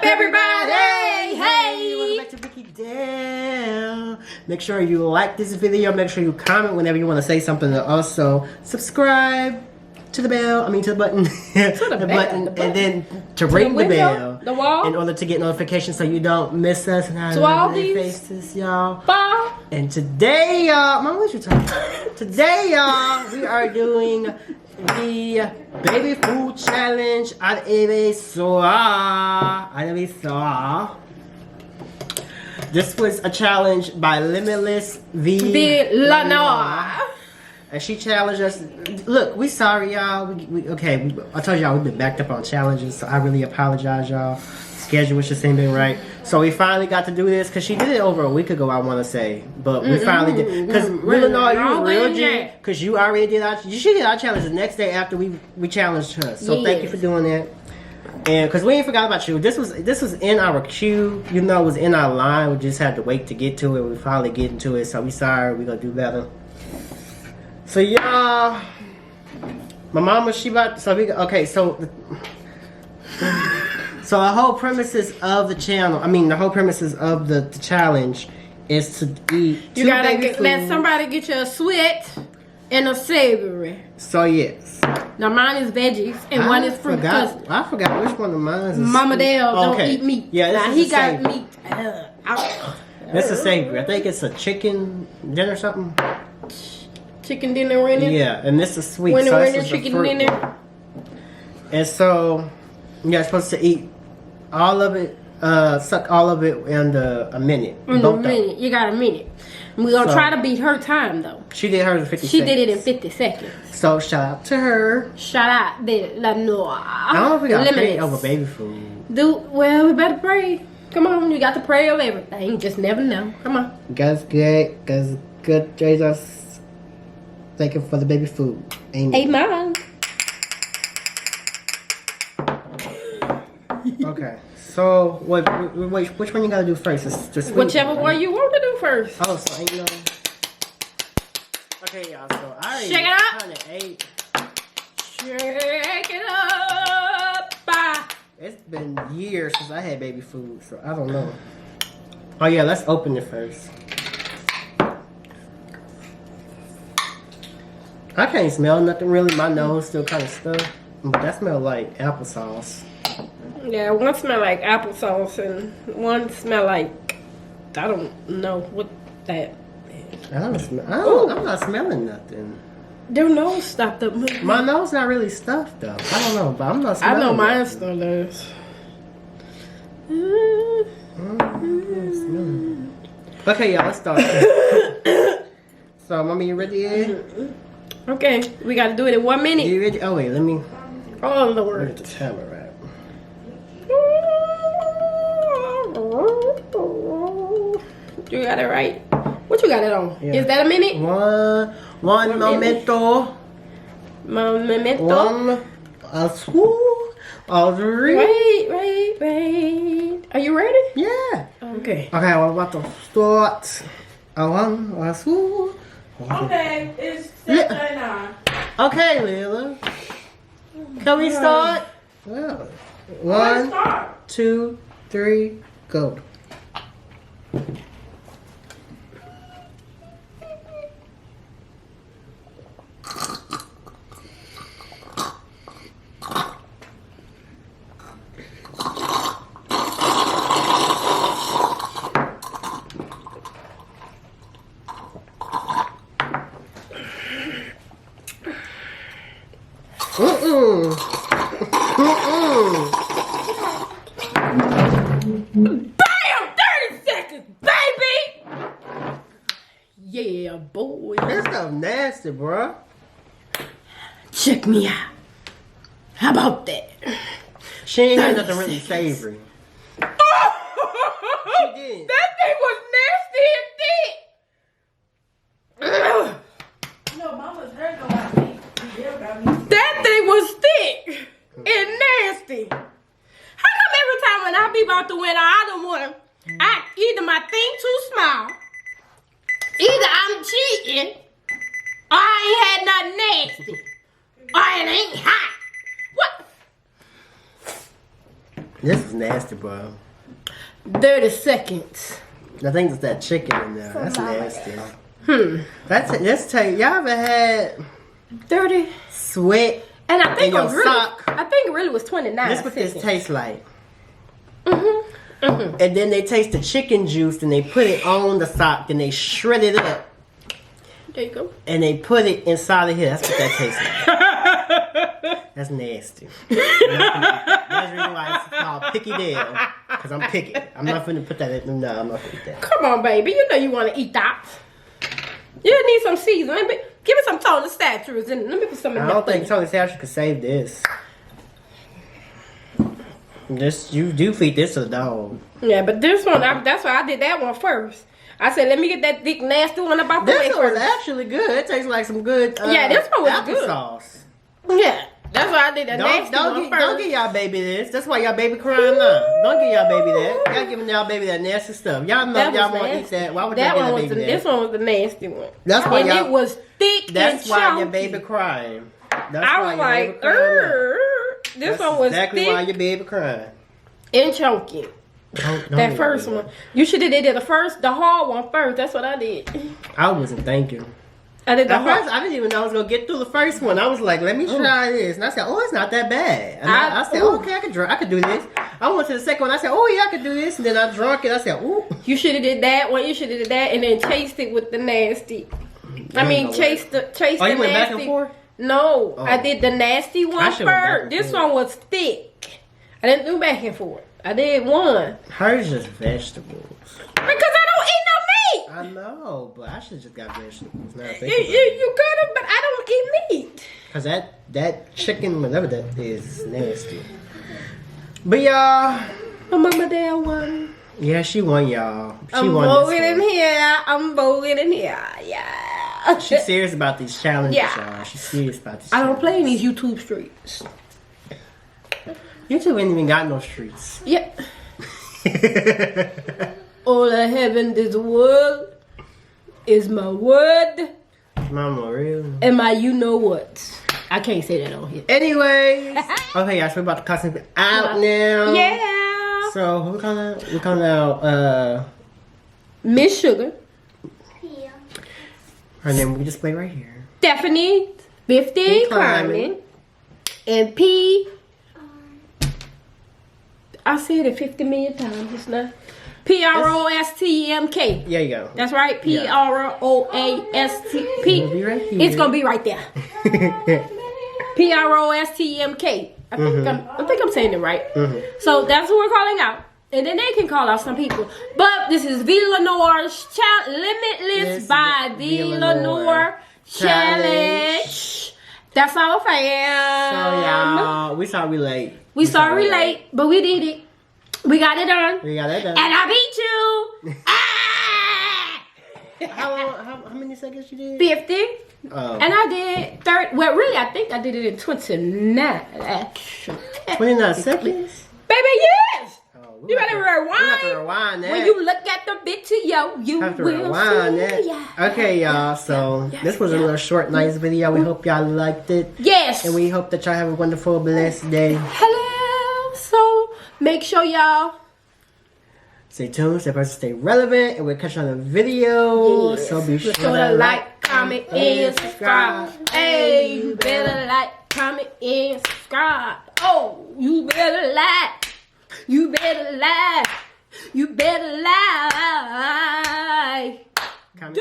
everybody? Hey! Welcome back to Vicky Dell. Make sure you like this video. Make sure you comment whenever you want to say something. And also subscribe to the bell. To the button. the button. And then to ring the bell. The wall. In order to get notifications so you don't miss us. And to all these faces, y'all. Bye. And today, y'all. Mom, what you talking about? Today, y'all, we are doing the baby food challenge at VLenoir. This was a challenge by LimitLess VLenoir. And she challenged us. Look, we sorry, y'all. I told y'all we've been backed up on challenges, so I really apologize, y'all. Schedule was just ain't been right. So we finally got to do this because she did it over a week ago, I want to say. But we finally did. Because VLenoir, you were real G. Because you already did she did our challenge the next day after we challenged her. So thank you for doing that. And because we ain't forgot about you. This was in our queue. You know, it was in our line. We just had to wait to get to it. We finally get into it. So we sorry. We're going to do better. So y'all, my mama, she about, so we, okay, so the whole premises of the channel, the whole premises of the challenge is to eat You gotta let somebody get you a sweet and a savory. So yes. Now mine is veggies and one is fruit. I forgot which one of mine is. Mama Dell don't eat meat. Yeah, now he got meat. That's a savory. I think it's a chicken dinner or something. Chicken dinner winner. Yeah, and this is sweet. Winner, so winner, chicken dinner. And so you're supposed to eat all of it, suck all of it in a minute. In a minute. You got a minute. We're going to try to beat her time, though. She did hers in 50 seconds. She did it in 50 seconds. So, shout out to her. Shout out VLenoir. I don't know if we got to pray over baby food. Well, we better pray. Come on, you got to pray over everything. You just never know. Come on. God's good, Jesus. Thank you for the baby food. Amen. Amen. Okay. So, wait, which one you gotta do first? It's just whichever one you want to do first. Oh, so ain't no. Okay, y'all. So I already shake it up. Kinda ate. Shake it up. Bye. It's been years since I had baby food, so I don't know. Oh yeah, let's open it first. I can't smell nothing really. My nose still kind of stuck, but that smells like applesauce. Yeah, one smell like applesauce and one smell like, I don't know what that is. I'm not smelling nothing. Their nose stopped up. My nose not really stuffed though. I don't know, but I'm not smelling. I know mine still is. Okay, y'all, let's start. So, mommy, you ready? Okay, we gotta do it in 1 minute. You ready? Oh wait, let me. Oh Lord. Where's the timer at? You got it right. What you got it on? Yeah. Is that a minute? One momento. Momento. Wait. Are you ready? Yeah. Okay. Okay, we're about to start. Okay, it's 6:09. Okay, Lila. Can we start? Well, 1, 2, 3, go. Bam! 30 seconds, baby! Yeah, boy. That stuff nasty, bro. Check me out. How about that? She ain't got nothing really savory. She did. That thing was nasty and thick. No, mama's heard about me. That thing was thick and nasty. How come every time when I be about to win, I don't want to, either my thing too small, either I'm cheating, or I ain't had nothing nasty, or it ain't hot. What? This is nasty, bro. 30 seconds. I think it's that chicken in there. That's nasty. That's it. Let's tell you, y'all ever had 30 sweat and I think in your really, sock? I think it really was 29. This is what this tastes like. Mm-hmm. Mm-hmm. And then they taste the chicken juice and they put it on the sock and they shred it up. There you go. And they put it inside of here. That's what that tastes like. That's nasty. That's the reason why it's called Picky Dell. Because I'm picky. I'm not finna put that in. No, I'm not finna eat that. Come on, baby. You know you want to eat that. You need some seasoning. Give me some Tony Satchers and let me put some in I there. don't think Tony Satcher could save this. You do feed this to the dog. Yeah, but this one, that's why I did that one first. I said, let me get that thick, nasty one about the way This one was first. actually good. It tastes like some good Yeah, this one was good. applesauce. Yeah, that's why I did that nasty one first. Don't give y'all baby this. That's why y'all baby crying now. Don't give y'all baby that. Y'all giving y'all baby that nasty stuff. Y'all know That y'all was want to eat nasty. that. Why would That y'all one give was that baby this that? one was the nasty one. That's why and y'all- it was thick That's and why chunky. your baby crying. That's I why was your baby like, crying now. this That's one was exactly thick why your baby crying. and chunky. Don't That do first one. You should have did the hard one first. That's what I did. I wasn't thinking. I did the At hard. first, I didn't even know I was gonna get through the first one. I was like, "Let me try this," and I said, "Oh, it's not that bad." And I said, ooh. "Okay, I could do this." I went to the second one. I said, "Oh yeah, I could do this," and then I drank it. I said, "Ooh." You should have did that one. You should have did that, and then chased it with the nasty. I mean, chase the Oh, you nasty. went back and forth? No, Oh. I did the nasty one I should've went back first. and This forth. one was thick. I didn't do back and forth. I did one Hers just vegetables. because I don't eat no meat. I know, but I should just got vegetables. Now I You think about it. you could have, but I don't eat meat. Cause that chicken, whatever that is, nasty. But y'all, My mama Dell won. yeah, she won, y'all. She I'm won voting this in one. here. I'm voting in here. Yeah. She's serious about these challenges, Yeah. y'all. She's serious about these. I don't challenges. play in these YouTube streets. YouTube ain't even got no streets. Yeah. All I have in this world is my word Mama, real. and my you know what. I can't say that on here. Anyways, okay, guys, we're about to cut something out now. Yeah. So we're calling out Miss Sugar, her name will be displayed right here. Stephanie, 15 climbing, and P. I said it 50 million times. It's not PROSTMK. There you go. That's right. PROAST. It'll be right here. It's gonna be right there. PROSTMK. I think I'm saying it right. So that's what we're calling out. And then they can call out some people. But this is VLenoir's Limitless by VLenoir Challenge. That's our fam. So y'all, we sorry we late. We sorry late, but we did it. We got it done. We got that done. And I beat you. How many seconds you did? 50. Oh. And I did 30. Well, really, I think I did it in 29. Actually. 29 seconds? Baby, yes. Oh, You better rewind. We have to rewind that. When you look at the video, you have to will rewind see. that. Yeah. Okay, y'all. So this was a little short, nice video. We hope y'all liked it. Yes. And we hope that y'all have a wonderful, blessed day. Hello. So make sure y'all Stay tuned, stay relevant, and we'll catch you on the video. Yes. So be sure to like, comment, and subscribe. Hey, you better like, comment, and subscribe. Oh, you better like. You better like. You better like. Comment.